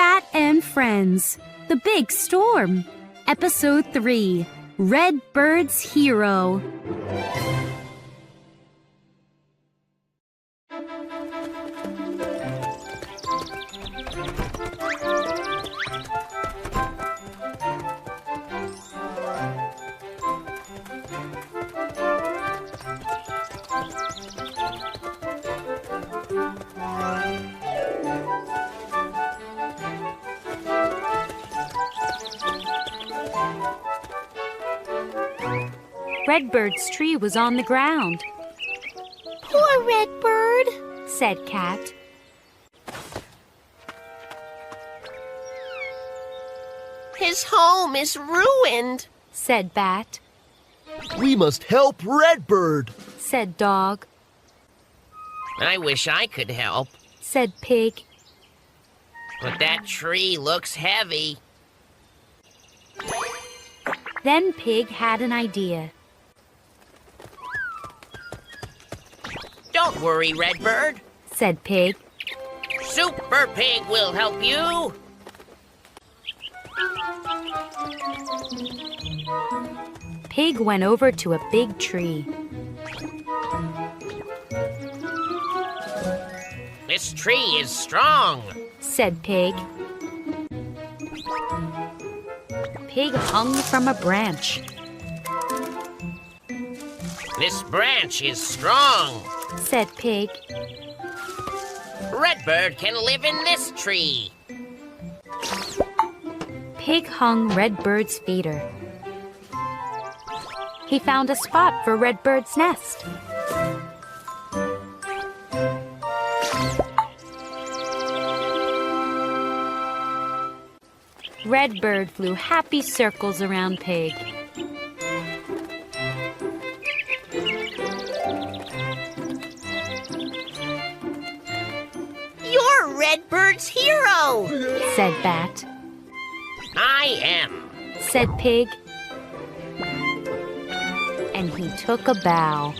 Bat and Friends, The Big Storm. Episode 3, Redbird's Hero. Redbird's tree was on the ground. Poor Redbird, said Cat. His home is ruined, said Bat. We must help Redbird, said Dog. I wish I could help, said Pig. but that tree looks heavy. Then Pig had an idea. Don't worry, Redbird. Said Pig. Super Pig will help you. Pig went over to a big tree. This tree is strong, said Pig. Pig hung from a branch. This branch is strong. Said Pig. Redbird can live in this tree. Pig hung Redbird's feeder. He found a spot for Redbird's nest. Redbird flew happy circles around Pig. You're Redbird's hero, said Bat. I am, said Pig. And he took a bow.